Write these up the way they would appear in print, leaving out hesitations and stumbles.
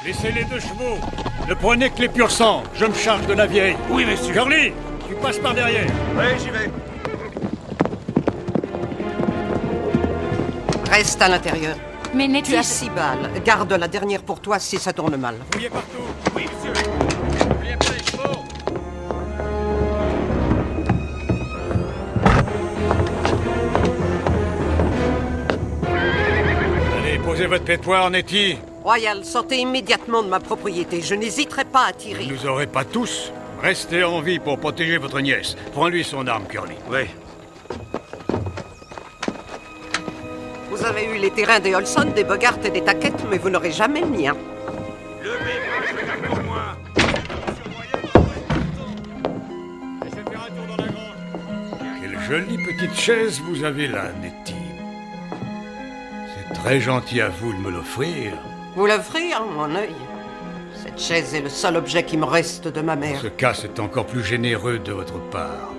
Laissez les 2 chevaux. Ne prenez que les purs sang. Je me charge de la vieille. Oui, monsieur. Curly, tu passes par derrière. Oui, j'y vais. Reste à l'intérieur. Mais Nettie... Tu as 6 balles. Garde la dernière pour toi si ça tourne mal. Fouillez partout. Oui, monsieur. N'oubliez pas les chevaux. Allez, posez votre pétoire, Nettie. Royal, sortez immédiatement de ma propriété. Je n'hésiterai pas à tirer. Vous nous aurez pas tous. Restez en vie pour protéger votre nièce. Prends-lui son arme, Curly. Oui. Vous avez eu les terrains des Olson, des Bogart et des Taquet, mais vous n'aurez jamais le mien. Levez-vous pour moi. Laissez faire un tour dans la grange. Quelle jolie petite chaise vous avez là, Nettie. C'est très gentil à vous de me l'offrir. Vous l'offrir, mon œil. Cette chaise est le seul objet qui me reste de ma mère. Ce cas, c'est encore plus généreux de votre part.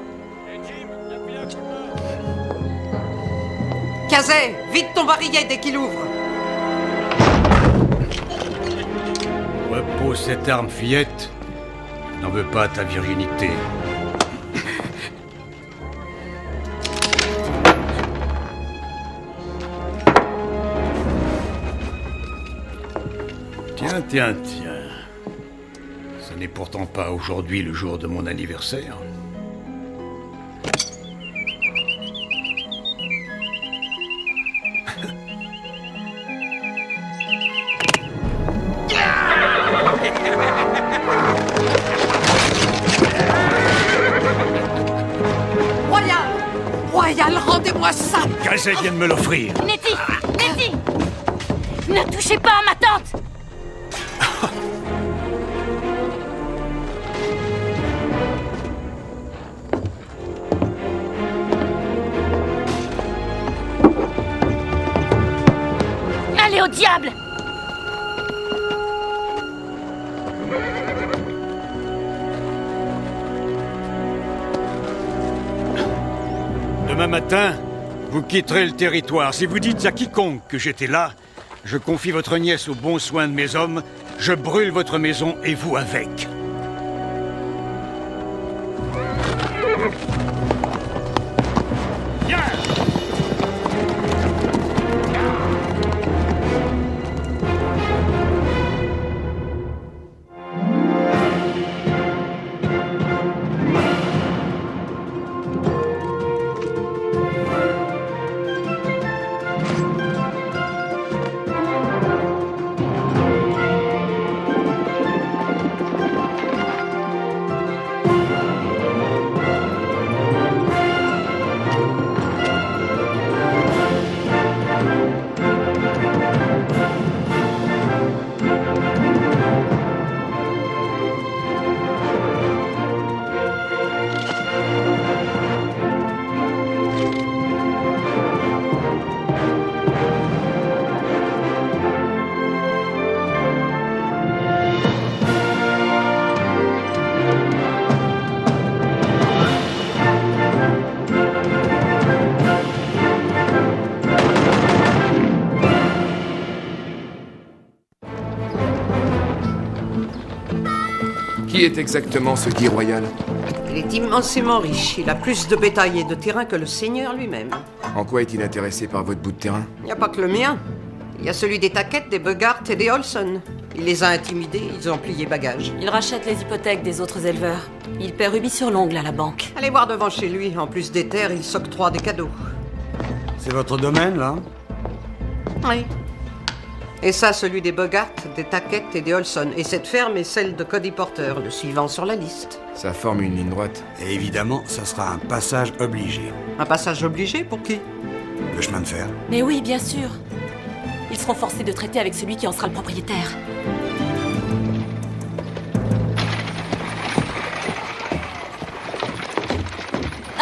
Cazet, vide ton barillet dès qu'il ouvre. Repose cette arme, fillette. Je n'en veux pas ta virginité. Tiens, tiens, tiens. Ce n'est pourtant pas aujourd'hui le jour de mon anniversaire. Royal! Royal, rendez-moi ça! Cazet vient de me l'offrir. Nettie! Nettie! Ne touchez pas à ma tante! Allez au diable! Demain matin, vous quitterez le territoire. Si vous dites à quiconque que j'étais là, je confie votre nièce aux bons soins de mes hommes, je brûle votre maison et vous avec. Viens! Qui est exactement ce Guy Royal? Il est immensément riche. Il a plus de bétail et de terrain que le seigneur lui-même. En quoi est-il intéressé par votre bout de terrain? Il n'y a pas que le mien. Il y a celui des Taquet, des Bogart et des Olson. Il les a intimidés, ils ont plié bagages. Il rachète les hypothèques des autres éleveurs. Il paie rubis sur l'ongle à la banque. Allez voir devant chez lui. En plus des terres, il s'octroie des cadeaux. C'est votre domaine, là? Oui. Et ça, celui des Bogart, des Taquet et des Olson. Et cette ferme est celle de Cody Porter, le suivant sur la liste. Ça forme une ligne droite. Et évidemment, ça sera un passage obligé. Un passage obligé pour qui? Le chemin de fer. Mais oui, bien sûr. Ils seront forcés de traiter avec celui qui en sera le propriétaire.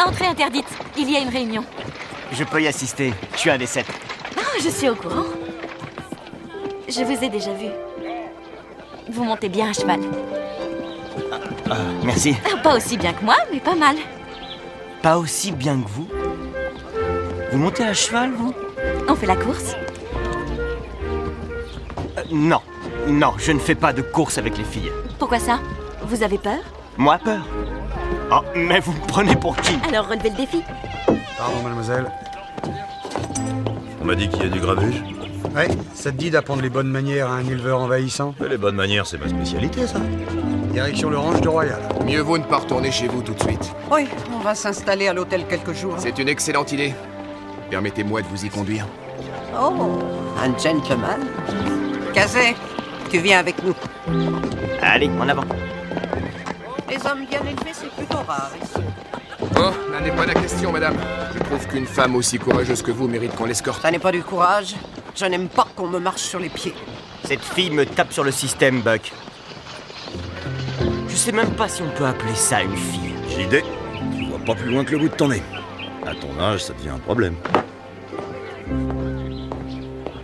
Entrée interdite. Il y a une réunion. Je peux y assister. Je suis un des 7. Ah, je suis au courant. Je vous ai déjà vu. Vous montez bien à cheval. Merci. Pas aussi bien que moi, mais pas mal. Pas aussi bien que vous. Vous montez à cheval, vous? On fait la course? Non. Non, je ne fais pas de course avec les filles. Pourquoi ça? Vous avez peur? Moi, peur. Oh, mais vous me prenez pour qui? Alors relevez le défi. Pardon, mademoiselle. On m'a dit qu'il y a du grabuge. Ouais, ça te dit d'apprendre les bonnes manières à un éleveur envahissant? Mais les bonnes manières, c'est ma spécialité, ça. Direction le ranch de Royal. Mieux vaut ne pas retourner chez vous tout de suite. Oui, on va s'installer à l'hôtel quelques jours. C'est une excellente idée. Permettez-moi de vous y conduire. Oh, un gentleman. Kazé, tu viens avec nous. Allez, en avant. Les hommes bien élevés, c'est plutôt rare ici. Oh, là n'est pas la question, madame. Je trouve qu'une femme aussi courageuse que vous mérite qu'on l'escorte. Ça n'est pas du courage. Je n'aime pas qu'on me marche sur les pieds. Cette fille me tape sur le système, Buck. Je sais même pas si on peut appeler ça une fille. JD, tu vois pas plus loin que le bout de ton nez. À ton âge, ça devient un problème.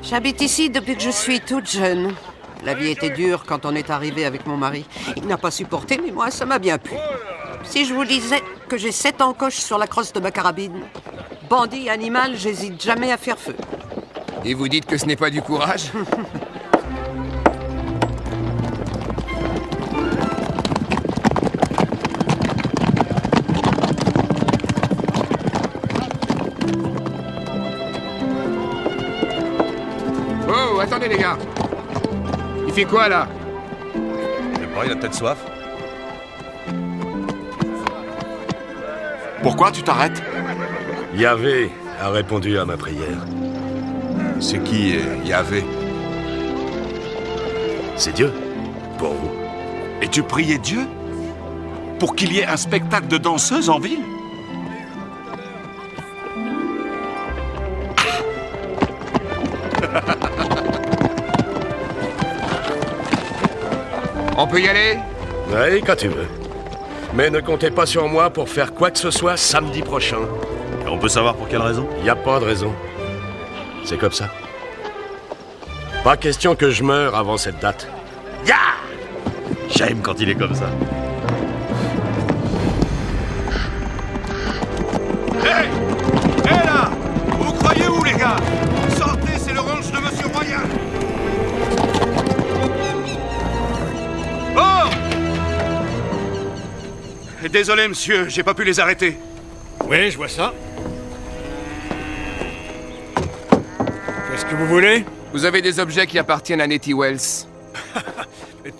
J'habite ici depuis que je suis toute jeune. La vie était dure quand on est arrivé avec mon mari. Il n'a pas supporté, mais moi, ça m'a bien plu. Si je vous disais que j'ai 7 encoches sur la crosse de ma carabine, bandit, animal, j'hésite jamais à faire feu. Et vous dites que ce n'est pas du courage? Oh, attendez les gars. Il fait quoi là? Je sais pas, il a peut-être soif. Pourquoi tu t'arrêtes? Yahvé a répondu à ma prière. C'est qui Yahvé? C'est Dieu, pour vous. Et tu priais Dieu? Pour qu'il y ait un spectacle de danseuses en ville? On peut y aller? Oui, quand tu veux. Mais ne comptez pas sur moi pour faire quoi que ce soit samedi prochain. On peut savoir pour quelle raison? Il n'y a pas de raison. C'est comme ça. Pas question que je meure avant cette date. Ya! J'aime quand il est comme ça. Hé! Hé là! Vous croyez où les gars? Sortez, c'est le ranch de Monsieur Royal! Oh! Désolé monsieur, j'ai pas pu les arrêter. Oui, je vois ça. Qu'est-ce que vous voulez? Vous avez des objets qui appartiennent à Nettie Wells.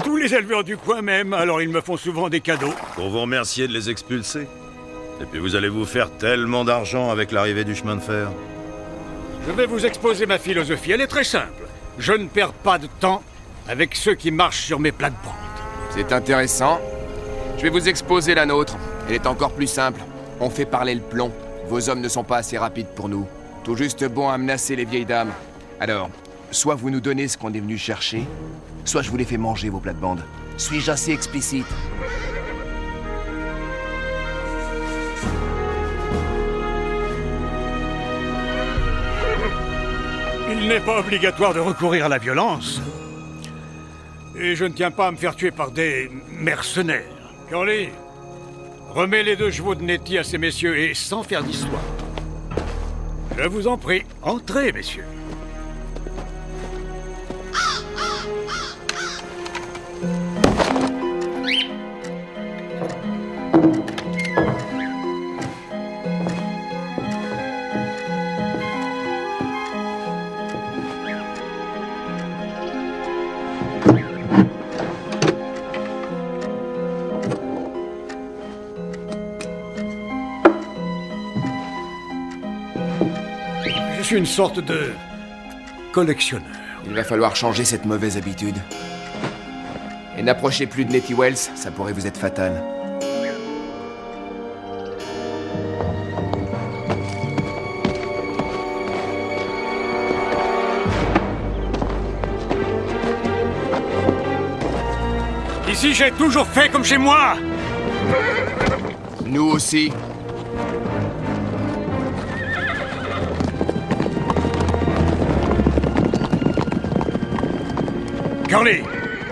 Tous les éleveurs du coin même, alors ils me font souvent des cadeaux. Pour vous remercier de les expulser. Et puis vous allez vous faire tellement d'argent avec l'arrivée du chemin de fer. Je vais vous exposer ma philosophie, elle est très simple. Je ne perds pas de temps avec ceux qui marchent sur mes plates-bandes. C'est intéressant. Je vais vous exposer la nôtre. Elle est encore plus simple. On fait parler le plomb. Vos hommes ne sont pas assez rapides pour nous. Tout juste bons à menacer les vieilles dames. Alors, soit vous nous donnez ce qu'on est venu chercher, soit je vous les fais manger, vos plates-bandes. Suis-je assez explicite? Il n'est pas obligatoire de recourir à la violence. Et je ne tiens pas à me faire tuer par des mercenaires. Curly, remets les 2 chevaux de Nettie à ces messieurs et sans faire d'histoire. Je vous en prie, entrez, messieurs. Je suis une sorte de collectionneur. Il va falloir changer cette mauvaise habitude. Et n'approchez plus de Nettie Wells, ça pourrait vous être fatal. Ici, j'ai toujours fait comme chez moi. Nous aussi. Curly,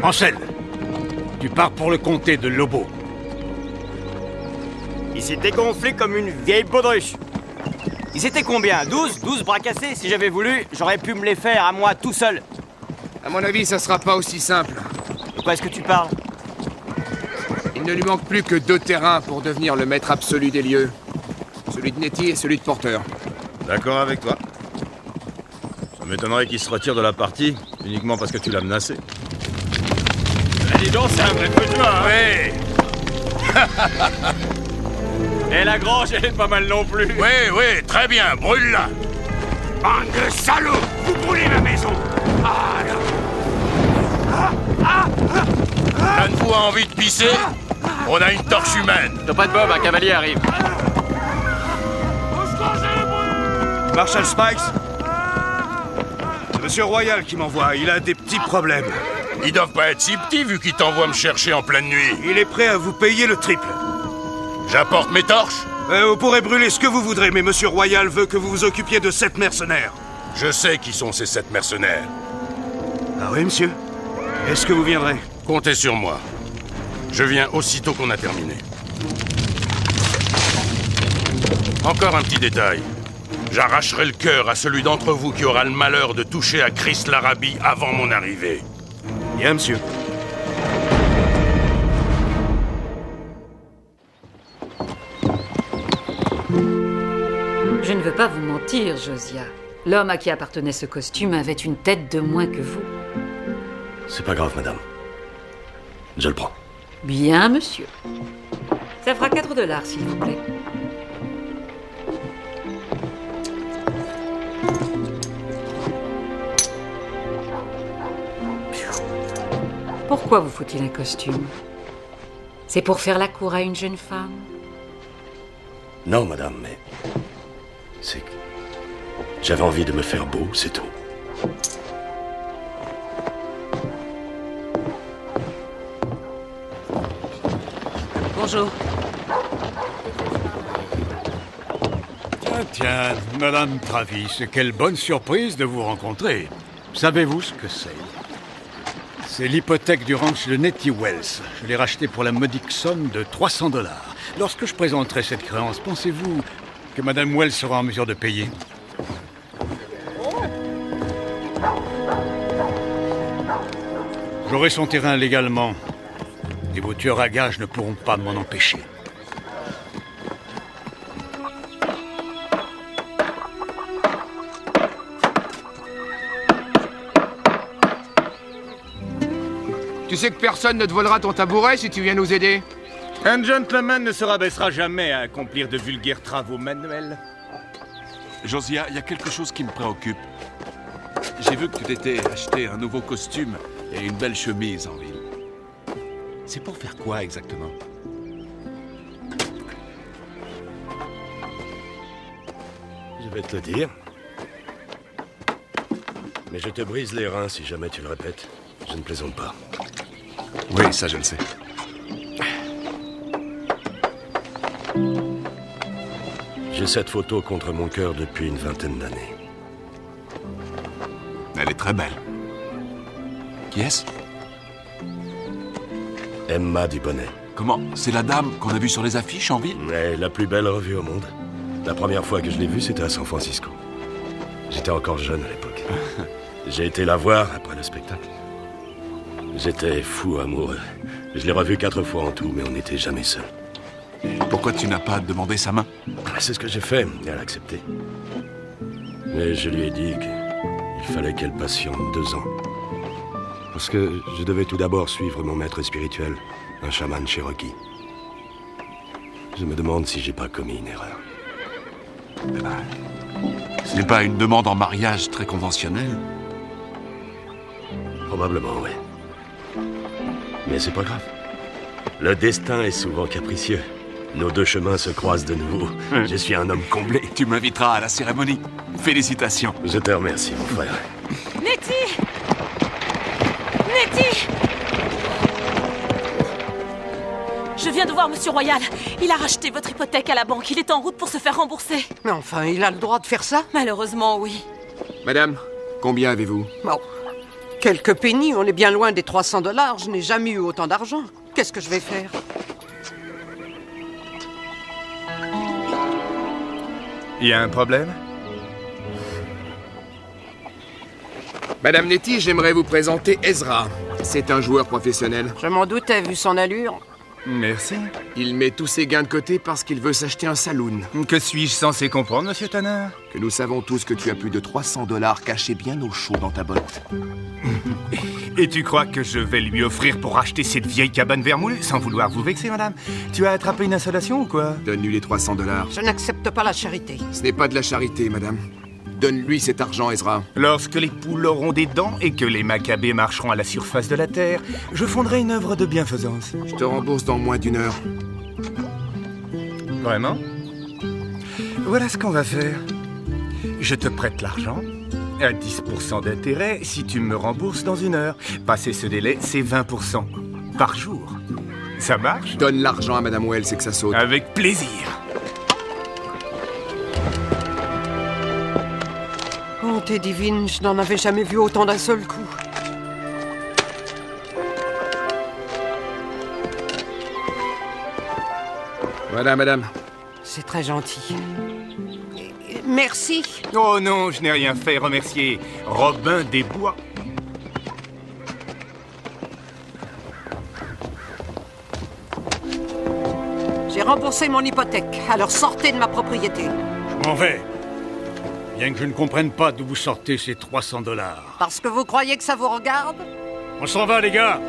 Ansel, tu pars pour le comté de Lobo. Il s'est dégonflé comme une vieille baudruche. Ils étaient combien? 12 bras cassés. Si j'avais voulu, j'aurais pu me les faire à moi tout seul. À mon avis, ça sera pas aussi simple. De quoi est-ce que tu parles? Il ne lui manque plus que 2 terrains pour devenir le maître absolu des lieux. Celui de Nettie et celui de Porter. D'accord avec toi. Ça m'étonnerait qu'il se retire de la partie, uniquement parce que tu l'as menacé. Dis donc, c'est un vrai peu de main, Oui. Et la grange, elle est pas mal non plus. Oui, très bien, brûle-la. Bande de salauds! Vous brûlez ma maison! Anne-vous a envie de pisser? On a une torche humaine. T'as pas de bob, un cavalier arrive. Marshal Spikes? C'est Monsieur Royal qui m'envoie. Il a des petits problèmes. Ils doivent pas être si petits vu qu'ils t'envoient me chercher en pleine nuit. Il est prêt à vous payer le triple. J'apporte mes torches? Vous pourrez brûler ce que vous voudrez, mais Monsieur Royal veut que vous vous occupiez de 7 mercenaires. Je sais qui sont ces 7 mercenaires. Ah oui, monsieur? Est-ce que vous viendrez? Comptez sur moi. Je viens aussitôt qu'on a terminé. Encore un petit détail. J'arracherai le cœur à celui d'entre vous qui aura le malheur de toucher à Chris Larrabee avant mon arrivée. Bien, monsieur. Je ne veux pas vous mentir, Josiah. L'homme à qui appartenait ce costume avait une tête de moins que vous. C'est pas grave, madame. Je le prends. Bien, monsieur. Ça fera $4, s'il vous plaît. Pourquoi vous faut-il un costume? C'est pour faire la cour à une jeune femme? Non, madame, mais... c'est que... j'avais envie de me faire beau, c'est tout. Bonjour. Tiens, Madame Travis, quelle bonne surprise de vous rencontrer. Savez-vous ce que c'est? C'est l'hypothèque du ranch de Nettie Wells. Je l'ai racheté pour la modique somme de $300. Lorsque je présenterai cette créance, pensez-vous que Madame Wells sera en mesure de payer? J'aurai son terrain légalement. Et vos tueurs à gages ne pourront pas m'en empêcher. Tu sais que personne ne te volera ton tabouret si tu viens nous aider? Un gentleman ne se rabaissera jamais à accomplir de vulgaires travaux manuels. Josiah, il y a quelque chose qui me préoccupe. J'ai vu que tu t'étais acheté un nouveau costume et une belle chemise en ville. C'est pour faire quoi exactement? Je vais te le dire. Mais je te brise les reins si jamais tu le répètes. Je ne plaisante pas. Oui, ça je le sais. J'ai cette photo contre mon cœur depuis une vingtaine d'années. Elle est très belle. Qui est-ce? Emma Dubonnet. Comment? C'est la dame qu'on a vue sur les affiches en ville? Ouais, la plus belle revue au monde. La première fois que je l'ai vue, c'était à San Francisco. J'étais encore jeune à l'époque. J'ai été la voir après le spectacle. J'étais fou amoureux. Je l'ai revue 4 fois en tout, mais on n'était jamais seuls. Pourquoi tu n'as pas demandé sa main? C'est ce que j'ai fait, et elle a accepté. Mais je lui ai dit qu'il fallait qu'elle patiente 2 ans. Parce que je devais tout d'abord suivre mon maître spirituel, un chaman cherokee. Je me demande si j'ai pas commis une erreur. Eh ben, ce n'est pas une demande en mariage très conventionnelle? Probablement, oui. Mais c'est pas grave. Le destin est souvent capricieux. Nos 2 chemins se croisent de nouveau. Je suis un homme comblé. Tu m'inviteras à la cérémonie. Félicitations. Je te remercie, mon frère. Nettie! Nettie! Je viens de voir Monsieur Royal. Il a racheté votre hypothèque à la banque. Il est en route pour se faire rembourser. Mais enfin, il a le droit de faire ça? Malheureusement, oui. Madame, combien avez-vous? Bon, quelques pennies, on est bien loin des $300. Je n'ai jamais eu autant d'argent. Qu'est-ce que je vais faire? Il y a un problème? Madame Nettie, j'aimerais vous présenter Ezra. C'est un joueur professionnel. Je m'en doutais, vu son allure. Merci. Il met tous ses gains de côté parce qu'il veut s'acheter un saloon. Que suis-je censé comprendre, monsieur Tanner? Que nous savons tous que tu as plus de 300 $ cachés bien au chaud dans ta botte. Et tu crois que je vais lui offrir pour acheter cette vieille cabane vermoulue? Sans vouloir vous vexer, madame. Tu as attrapé une insolation ou quoi? Donne-lui les 300 $. Je n'accepte pas la charité. Ce n'est pas de la charité, madame. Donne-lui cet argent, Ezra. Lorsque les poules auront des dents et que les macabées marcheront à la surface de la terre, je fonderai une œuvre de bienfaisance. Je te rembourse dans moins d'1 heure. Vraiment? Voilà ce qu'on va faire. Je te prête l'argent à 10% d'intérêt si tu me rembourses dans 1 heure. Passé ce délai, c'est 20% par jour. Ça marche? Donne l'argent à Madame Wells et que ça saute. Avec plaisir. Bonté divine, je n'en avais jamais vu autant d'un seul coup. Voilà, madame. C'est très gentil. Merci. Oh non, je n'ai rien fait remercier Robin des Bois. J'ai remboursé mon hypothèque, alors sortez de ma propriété. Je m'en vais. Bien que je ne comprenne pas d'où vous sortez ces 300 $. Parce que vous croyez que ça vous regarde? On s'en va, les gars.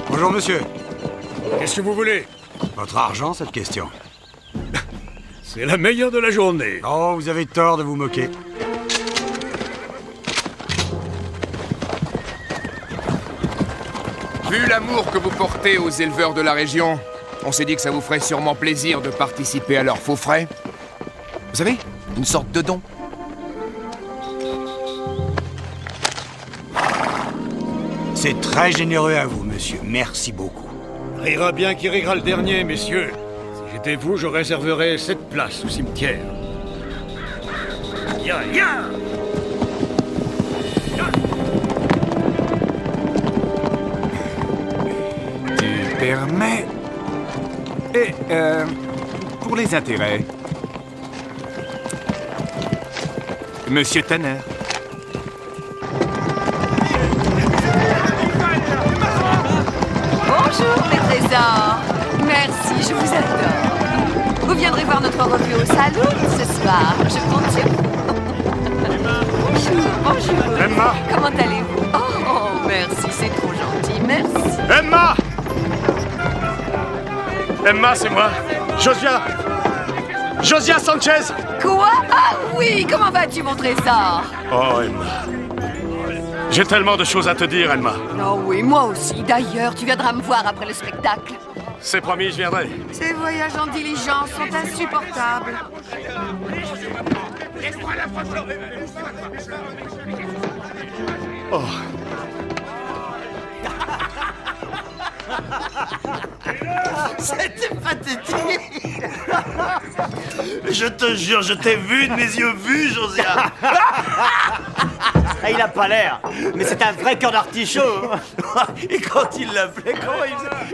Bonjour, monsieur. Qu'est-ce que vous voulez? Votre argent, cette question. C'est la meilleure de la journée. Oh, vous avez tort de vous moquer. Vu l'amour que vous portez aux éleveurs de la région, on s'est dit que ça vous ferait sûrement plaisir de participer à leurs faux frais. Vous savez, une sorte de don. C'est très généreux à vous, monsieur. Merci beaucoup. Rira bien qui rira le dernier, messieurs. Si j'étais vous, je réserverais cette place au cimetière. Ya, ya! Tu permets? Et, pour les intérêts. Monsieur Tanner. Bonjour, mes trésors. Merci, je vous adore. Vous viendrez voir notre revue au salon ce soir. Je compte sur vous. Bonjour, bonjour. Emma! Comment allez-vous? Oh, merci, c'est trop gentil, merci. Emma! Emma, c'est moi. Josia! Josia Sanchez! Quoi? Ah oui, comment vas-tu, mon trésor? Oh, Emma. J'ai tellement de choses à te dire, Emma. Oh oui, moi aussi. D'ailleurs, tu viendras me voir après le spectacle. C'est promis, je viendrai. Ces voyages en diligence sont insupportables. Oh. C'était pathétique. Je te jure, je t'ai vu de mes yeux vus, Josia. Ah, il a pas l'air, mais c'est un vrai cœur d'artichaut. Et quand il l'appelait,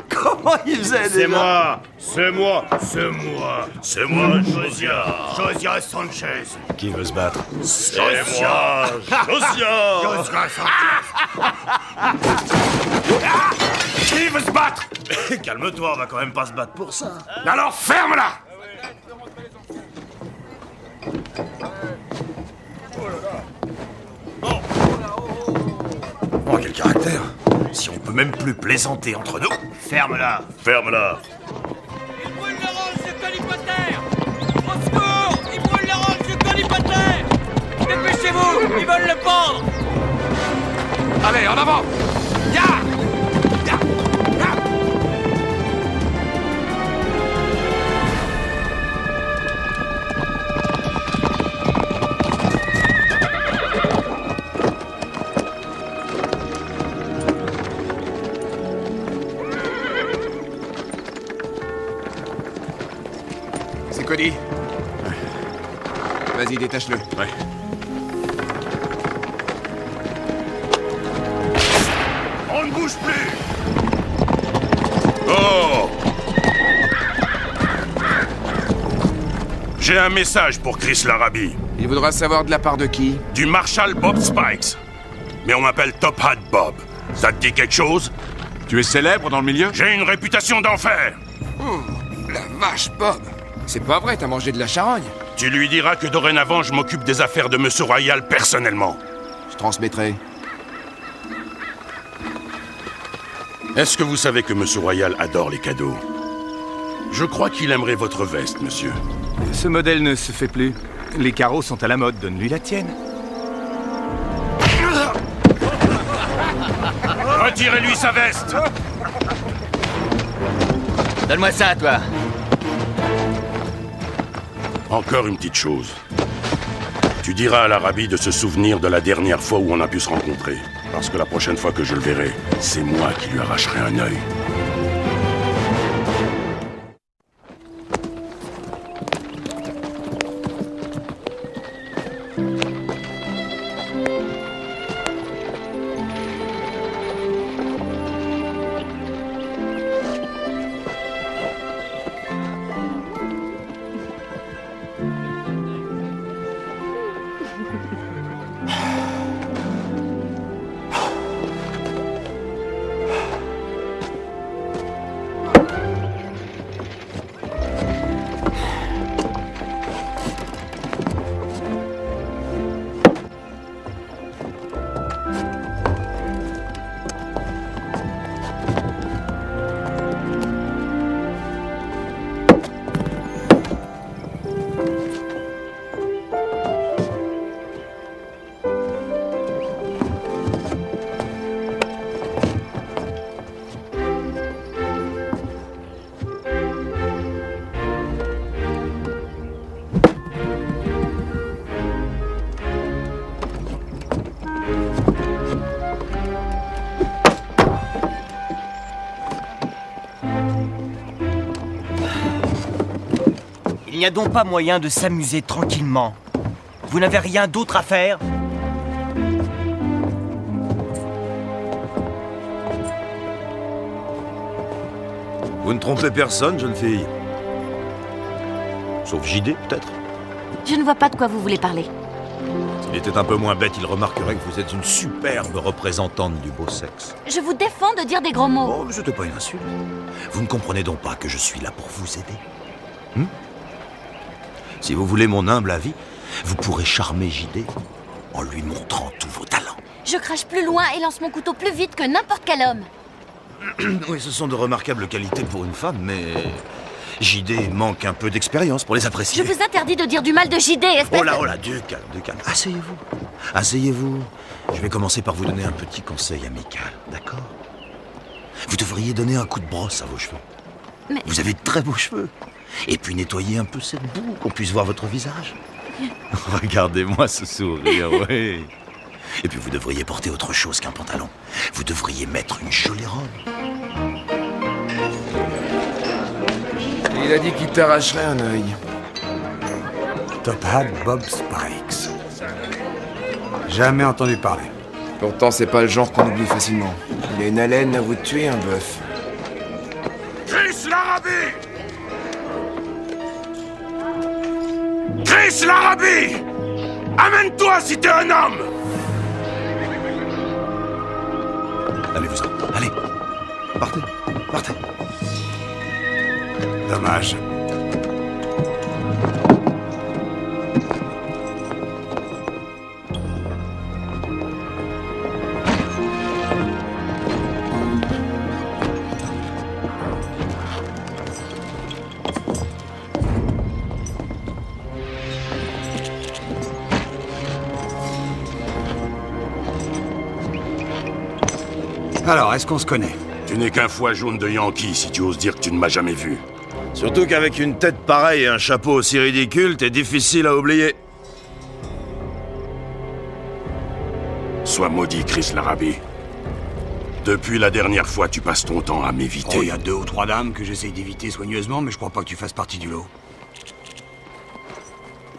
comment il faisait C'est déjà? moi, c'est moi, c'est moi, c'est moi, Josia. Josia Sanchez. Qui veut se battre? C'est Josia. moi, Josia. Josia Sanchez. Qui veut se battre? Calme-toi, on va quand même pas se battre pour ça. Alors ferme-la! Oh, quel caractère. Si on peut même plus plaisanter entre nous. Ferme-la. Ferme-la. Il brûle l'orange de colipotère. Au secours! Il brûle l'orange de colipotère. Dépêchez-vous, ils veulent le pendre. Allez, en avant! Ya! C'est Cody. Vas-y, détache-le. Ouais. bouge plus! Oh! J'ai un message pour Chris Larrabee. Il voudra savoir de la part de qui? Du Marshal Bob Spikes. Mais on m'appelle Top Hat Bob. Ça te dit quelque chose? Tu es célèbre dans le milieu? J'ai une réputation d'enfer. Oh, la vache, Bob. C'est pas vrai, t'as mangé de la charogne. Tu lui diras que dorénavant, je m'occupe des affaires de Monsieur Royal personnellement. Je transmettrai. Est-ce que vous savez que Monsieur Royal adore les cadeaux? Je crois qu'il aimerait votre veste, monsieur. Ce modèle ne se fait plus. Les carreaux sont à la mode, donne-lui la tienne. Retirez-lui sa veste! Donne-moi ça, toi. Encore une petite chose. Tu diras à l'Arabie de se souvenir de la dernière fois où on a pu se rencontrer. Parce que la prochaine fois que je le verrai, c'est moi qui lui arracherai un œil. Il n'y a donc pas moyen de s'amuser tranquillement. Vous n'avez rien d'autre à faire? Vous ne trompez personne, jeune fille. Sauf JD, peut-être. Je ne vois pas de quoi vous voulez parler. S'il était un peu moins bête, il remarquerait que vous êtes une superbe représentante du beau sexe. Je vous défends de dire des gros mots. Oh, mais c'était pas une insulte. Vous ne comprenez donc pas que je suis là pour vous aider. Si vous voulez mon humble avis, vous pourrez charmer JD en lui montrant tous vos talents. Je crache plus loin et lance mon couteau plus vite que n'importe quel homme. Oui, ce sont de remarquables qualités pour une femme, mais JD manque un peu d'expérience pour les apprécier. Je vous interdis de dire du mal de JD, espèce Oh là, du calme, du calme. Asseyez-vous, asseyez-vous. Je vais commencer par vous donner un petit conseil amical, d'accord? Vous devriez donner un coup de brosse à vos cheveux. Mais... Vous avez de très beaux cheveux. Et puis nettoyer un peu cette boue, qu'on puisse voir votre visage. Regardez-moi ce sourire, oui. Et puis vous devriez porter autre chose qu'un pantalon. Vous devriez mettre une jolie robe. Il a dit qu'il t'arracherait un œil. Top Hat Bob Spikes. Jamais entendu parler. Pourtant, c'est pas le genre qu'on oublie facilement. Il a une haleine à vous tuer, un bœuf. Chris Larrabee! Chris Larrabee! Amène-toi si t'es un homme! Allez-vous-en, allez. Partez, partez. Dommage. Alors, est-ce qu'on se connaît? Tu n'es qu'un foie jaune de Yankee si tu oses dire que tu ne m'as jamais vu. Surtout qu'avec une tête pareille et un chapeau aussi ridicule, t'es difficile à oublier. Sois maudit, Chris Larrabee. Depuis la dernière fois, tu passes ton temps à m'éviter. Oh, il y a 2 ou 3 dames que j'essaye d'éviter soigneusement, mais je crois pas que tu fasses partie du lot.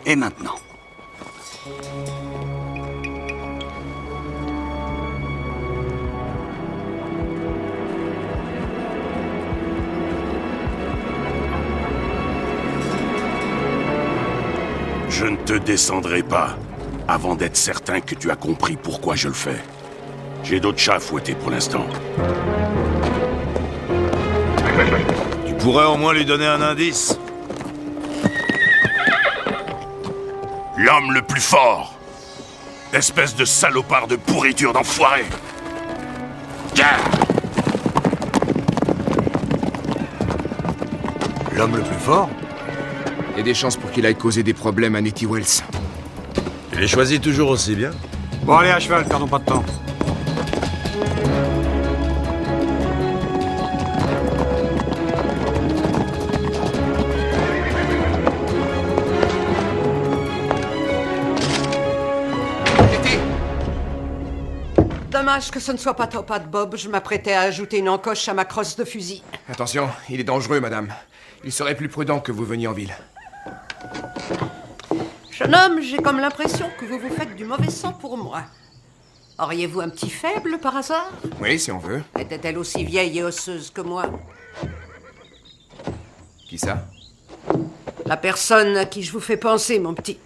Et maintenant? Je ne te descendrai pas avant d'être certain que tu as compris pourquoi je le fais. J'ai d'autres chats à fouetter pour l'instant. Tu pourrais au moins lui donner un indice. L'homme le plus fort. Espèce de salopard de pourriture d'enfoiré. L'homme le plus fort? Il y a des chances pour qu'il aille causer des problèmes à Nettie Wells. Tu les choisis toujours aussi bien. Bon, allez, à cheval, perdons pas de temps. Dommage que ce ne soit pas Topaz Bob. Je m'apprêtais à ajouter une encoche à ma crosse de fusil. Attention, il est dangereux, madame. Il serait plus prudent que vous veniez en ville. Jeune homme, j'ai comme l'impression que vous vous faites du mauvais sang pour moi. Auriez-vous un petit faible, par hasard? Oui, si on veut. Était-elle aussi vieille et osseuse que moi? Qui ça? La personne à qui je vous fais penser, mon petit.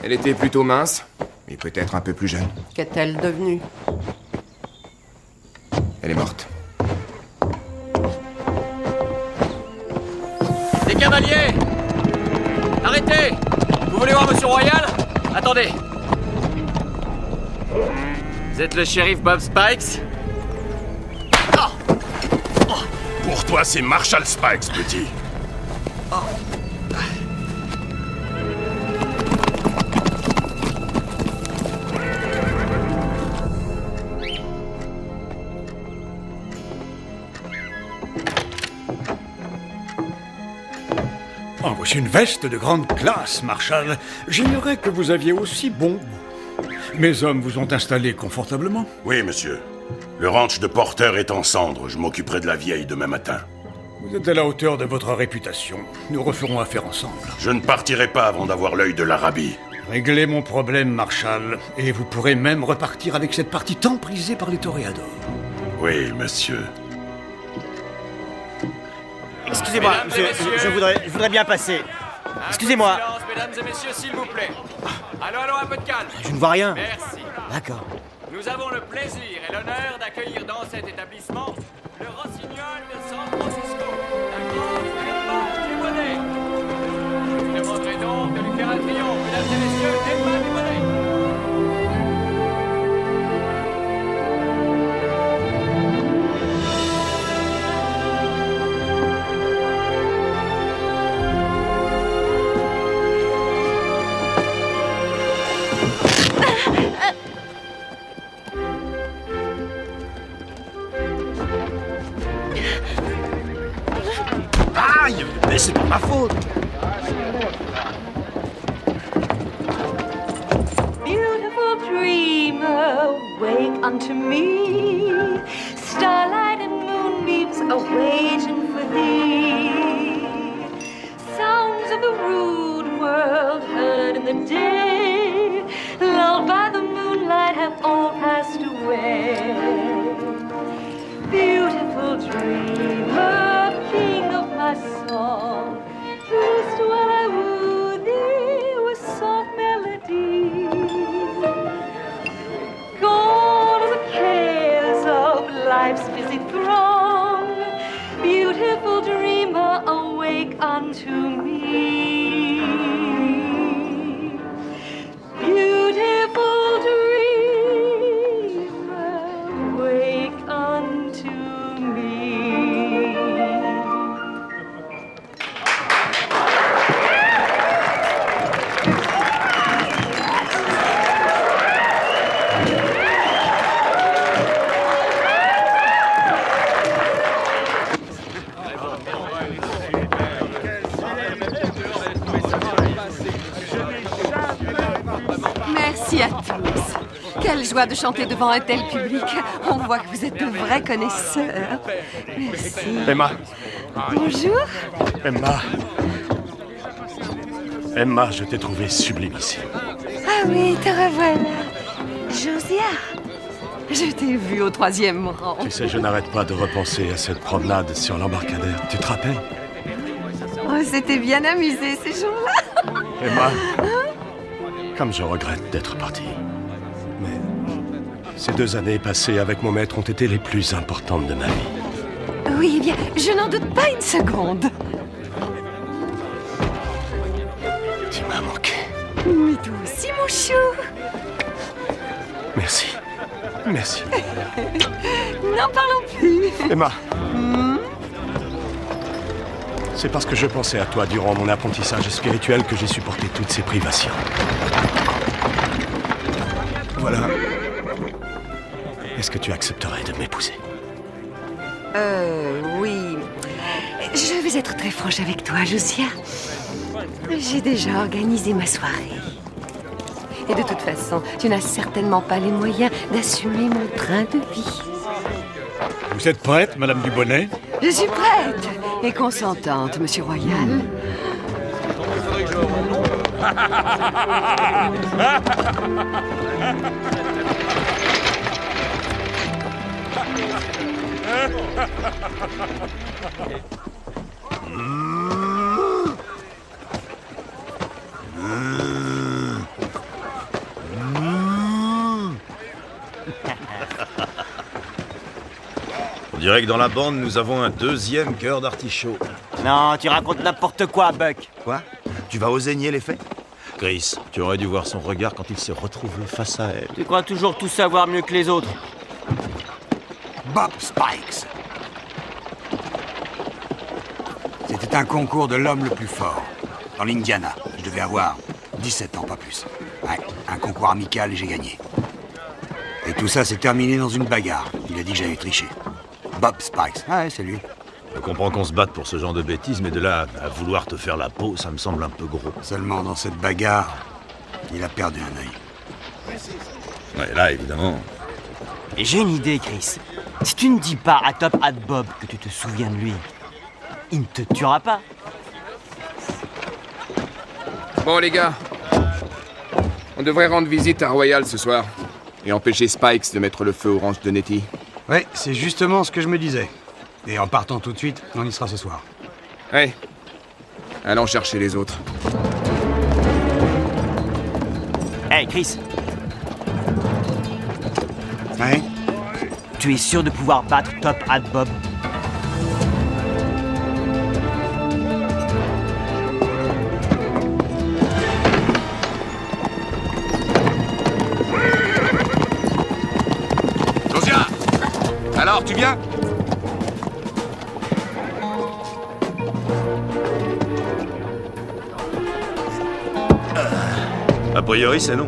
Elle était plutôt mince, mais peut-être un peu plus jeune. Qu'est-elle devenue? Elle est morte. Des cavaliers! Arrêtez! Vous voulez voir Monsieur Royal? Attendez. Vous êtes le shérif Bob Spikes? Pour toi, c'est Marshall Spikes, petit. Oh, voici une veste de grande classe, Marshall. J'ignorais que vous aviez aussi bon goût. Mes hommes vous ont installé confortablement? Oui, monsieur. Le ranch de Porter est en cendres. Je m'occuperai de la vieille demain matin. Vous êtes à la hauteur de votre réputation. Nous referons affaire ensemble. Je ne partirai pas avant d'avoir l'œil de l'Arabie. Réglez mon problème, Marshall, et vous pourrez même repartir avec cette partie tant prisée par les toréadors. Oui, monsieur. Excusez-moi, je voudrais bien passer. Excusez-moi. Silence, mesdames et messieurs, s'il vous plaît. Allô, un peu de calme. Je ne vois rien. Merci. D'accord. Nous avons le plaisir et l'honneur d'accueillir dans cet établissement le rossignol de San Francisco, la grande Emma Dubonet. Je vous demanderai donc de lui faire un triomphe, mesdames et messieurs, Emma Dubonet. Aïe! Mais c'est pas ma faute! Beautiful dreamer, wake unto me. Starlight and moonbeams are waiting for thee. Sounds of the rude world heard in the day, lulled by the moonlight, have all passed away. Beautiful dreamer, king of my song, first when I woo thee with soft melody. Gone are the cares of life's busy throng. Beautiful dreamer, awake unto me. Beautiful dreamer, wake unto me. Merci à tous. Quelle joie de chanter devant un tel public. On voit que vous êtes de vrais connaisseurs. Merci. Emma. Bonjour. Emma, je t'ai trouvé sublime ici. Ah oui, te revoilà. Josiah, je t'ai vu au 3e rang. Tu sais, je n'arrête pas de repenser à cette promenade sur l'embarcadère. Tu te rappelles? Oh, c'était bien amusé ces jours-là. Emma, Comme je regrette d'être parti. Mais ces 2 années passées avec mon maître ont été les plus importantes de ma vie. Oui, bien, je n'en doute pas une seconde. Tu m'as manqué. Mais toi aussi, mon chou. Merci. Merci. N'en parlons plus. Emma. C'est parce que je pensais à toi durant mon apprentissage spirituel que j'ai supporté toutes ces privations. Voilà. Est-ce que tu accepterais de m'épouser? Oui. Je vais être très franche avec toi, Josiah. J'ai déjà organisé ma soirée. Et de toute façon, tu n'as certainement pas les moyens d'assumer mon train de vie. Vous êtes prête, Madame Dubonnet? Je suis prête et consentante, Monsieur Royal. On dirait que dans la bande, nous avons un 2e cœur d'artichaut. Non, tu racontes n'importe quoi, Buck. Quoi? Tu vas oser nier les faits? Chris, tu aurais dû voir son regard quand il s'est retrouvé face à elle. Tu crois toujours tout savoir mieux que les autres. Bob Spikes. C'était un concours de l'homme le plus fort. Dans l'Indiana. Je devais avoir 17 ans, pas plus. Ouais, un concours amical et j'ai gagné. Et tout ça s'est terminé dans une bagarre. Il a dit que j'avais triché. Bob Spikes. Ah ouais, c'est lui. Je comprends qu'on se batte pour ce genre de bêtises, mais de là à vouloir te faire la peau, ça me semble un peu gros. Seulement dans cette bagarre, il a perdu un œil. Ouais, là, évidemment. Et j'ai une idée, Chris. Si tu ne dis pas à Top Hat Bob que tu te souviens de lui, il ne te tuera pas. Bon, les gars. On devrait rendre visite à Royal ce soir. Et empêcher Spikes de mettre le feu au ranch de Nettie. Ouais, c'est justement ce que je me disais. Et en partant tout de suite, on y sera ce soir. Ouais. Allons chercher les autres. Hey, Chris. Ouais? Tu es sûr de pouvoir battre Top Hat Bob? Josiah! Alors, tu viens? A priori, c'est non.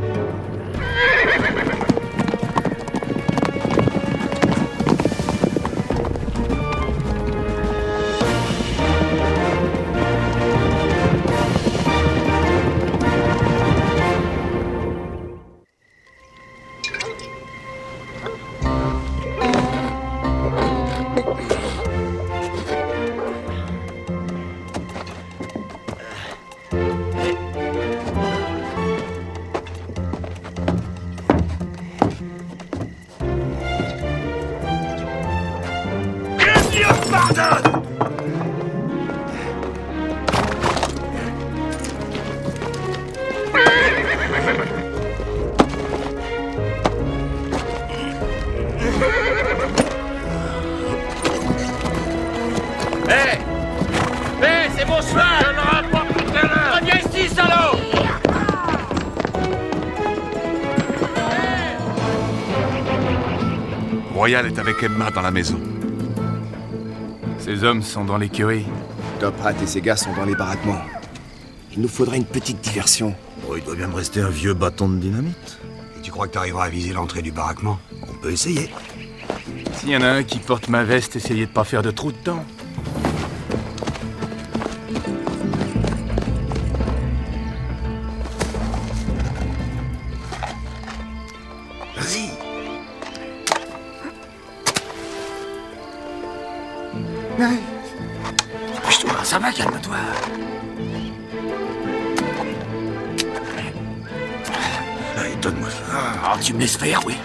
C'est mon cheval! Je le rapporte tout à l'heure! Reviens ici, salaud! Royal est avec Emma dans la maison. Ces hommes sont dans l'écurie. Top Hat et ses gars sont dans les baraquements. Il nous faudrait une petite diversion. Oh, il doit bien me rester un vieux bâton de dynamite. Et tu crois que tu arriveras à viser l'entrée du baraquement? On peut essayer. S'il y en a un qui porte ma veste, essayez de pas faire de trou dedans. Vas-y. Couche-toi, ça va, calme-toi. Allez, donne-moi ça. Ah, tu me laisses faire, oui.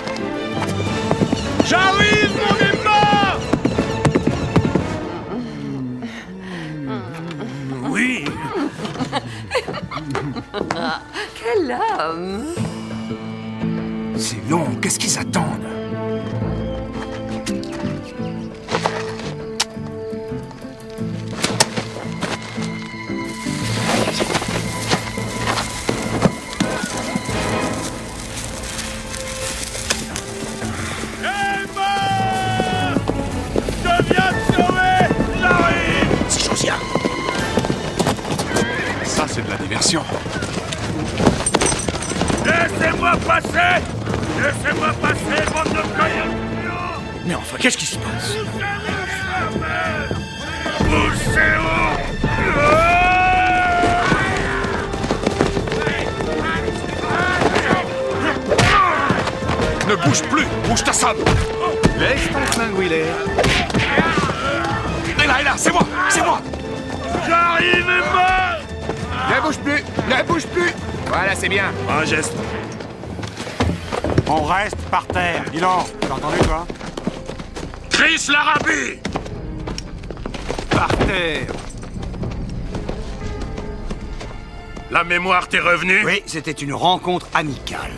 J'arrive, mon Emma! Oui. Quelle l'homme. C'est long, qu'est-ce qu'ils attendent? C'est Josiah. Ça, c'est de la diversion. Laissez-moi passer! Laissez-moi passer, bande de coyotes! Mais enfin, qu'est-ce qui se passe? Ne bouge plus! Bouge ta sable! Laisse ton flingue où il est. Et là, c'est moi! C'est moi! J'arrive, Emma! Ne bouge plus! Ne bouge plus! Voilà, c'est bien. Un geste. On reste par terre. Dylan, t'as entendu, toi? Chris l'Arabie! Par terre. La mémoire t'est revenue? Oui, c'était une rencontre amicale.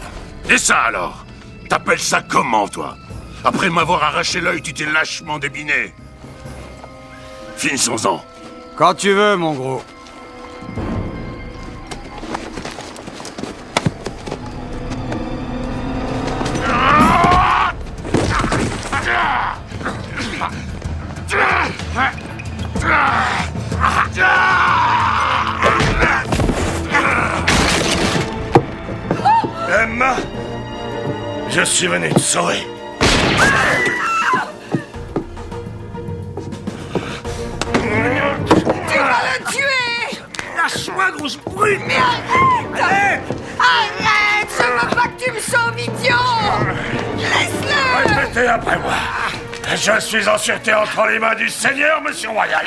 Et ça alors? T'appelles ça comment, toi? Après m'avoir arraché l'œil, tu t'es lâchement débiné. Finissons-en. Quand tu veux, mon gros. Emma, je suis venu te sauver. Tu vas le tuer! Lâche-moi, grosse brute! Mais arrête! Arrête! Je veux pas que tu me sauves, idiot! Laisse-le! Répétez après moi. Je suis en sûreté entre les mains du Seigneur, Monsieur Royal.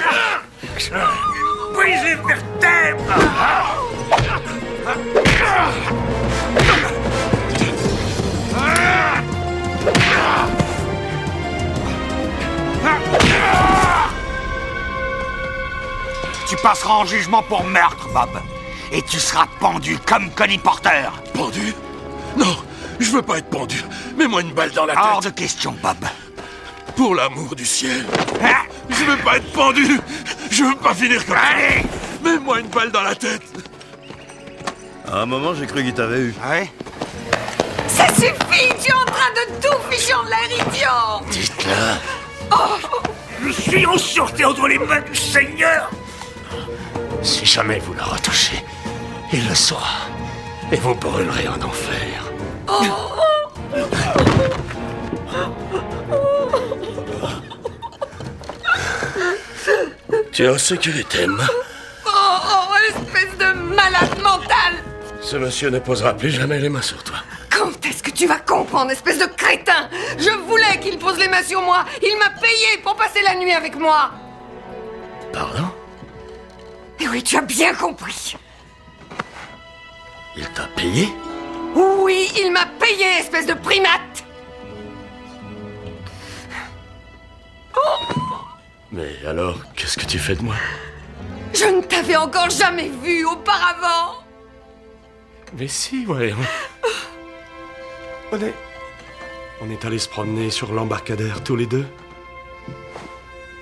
Brise les vertèbres! Tu passeras en jugement pour meurtre, Bob. Et tu seras pendu comme Connie Porter. Pendu? Non, je veux pas être pendu. Mets-moi une balle dans la tête. Hors de question, Bob. Pour l'amour du ciel. Je veux pas être pendu. Je veux pas finir comme ça. Mets-moi une balle dans la tête. À un moment, j'ai cru qu'il t'avait eu. Ah ouais? Ça suffit! Tu es en train de tout ficher en l'air, idiot! Dites-le. Oh! Je suis en sûreté entre les mains du Seigneur! Si jamais vous la retouchez, il le saura. Et vous brûlerez en enfer. Tu es en sécurité, Emma. Oh, espèce de malade mental! Ce monsieur ne posera plus jamais les mains sur toi. Quand est-ce que tu vas comprendre, espèce de crétin? Je voulais qu'il pose les mains sur moi. Il m'a payé pour passer la nuit avec moi. Pardon? Et oui, tu as bien compris. Il t'a payé? Oui, il m'a payé, espèce de primate. Mais alors, qu'est-ce que tu fais de moi? Je ne t'avais encore jamais vu auparavant. Mais si, ouais. On est allés se promener sur l'embarcadère tous les deux.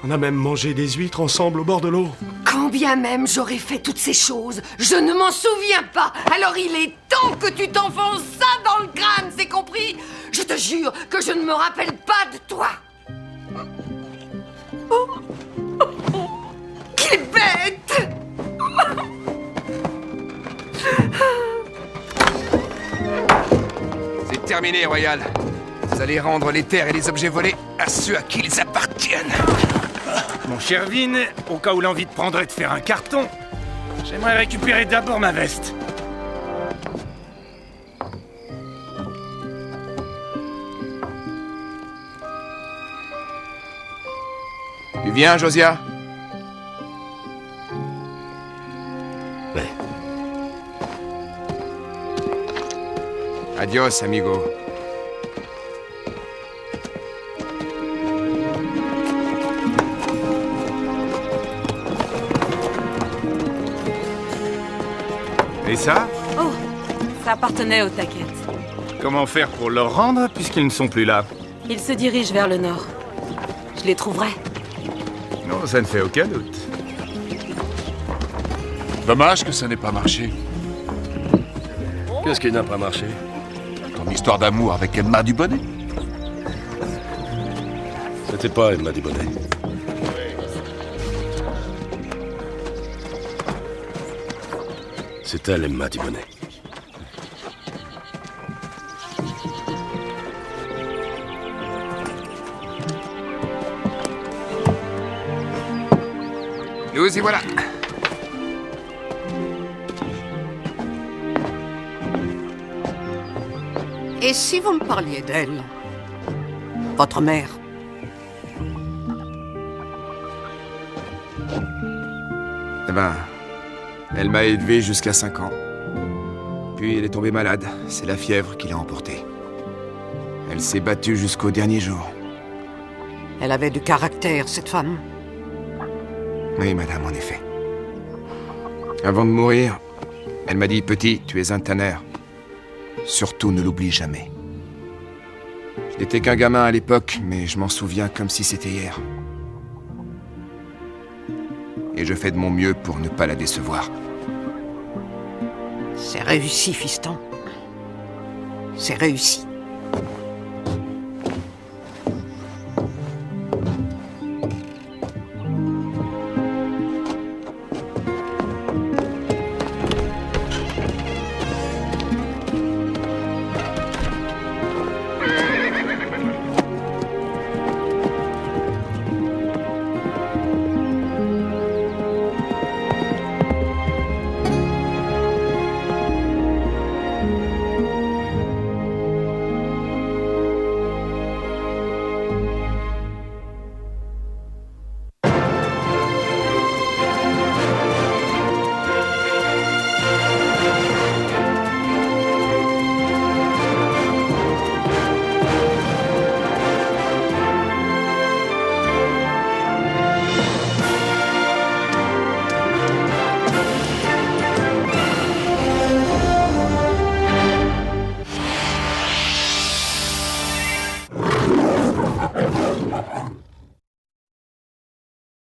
On a même mangé des huîtres ensemble au bord de l'eau. Quand bien même j'aurais fait toutes ces choses, je ne m'en souviens pas. Alors il est temps que tu t'enfonces ça dans le crâne, c'est compris? Je te jure que je ne me rappelle pas de toi. Qu'il est bête! C'est terminé, Royal. Vous allez rendre les terres et les objets volés à ceux à qui ils appartiennent. Mon cher Vin, au cas où l'envie te prendrait de faire un carton, j'aimerais récupérer d'abord ma veste. Tu viens, Josiah? Ouais. Adios, amigo. Et ça? Oh, Ça appartenait aux Taquettes. Comment faire pour leur rendre puisqu'ils ne sont plus là? Ils se dirigent vers le nord. Je les trouverai. Non, ça ne fait aucun doute. Dommage que ça n'ait pas marché. Qu'est-ce qui n'a pas marché? Ton histoire d'amour avec Emma Dubonnet. C'était pas Emma Dubonnet. C'est elle, Emma Dubonnet. Nous y voilà. Et si vous me parliez d'elle? Votre mère? Eh ben, elle m'a élevé jusqu'à 5 ans. Puis elle est tombée malade. C'est la fièvre qui l'a emportée. Elle s'est battue jusqu'au dernier jour. Elle avait du caractère, cette femme. Oui, madame, en effet. Avant de mourir, elle m'a dit, petit, tu es un Tanner. Surtout ne l'oublie jamais. Je n'étais qu'un gamin à l'époque, mais je m'en souviens comme si c'était hier. Et je fais de mon mieux pour ne pas la décevoir. C'est réussi, fiston. C'est réussi.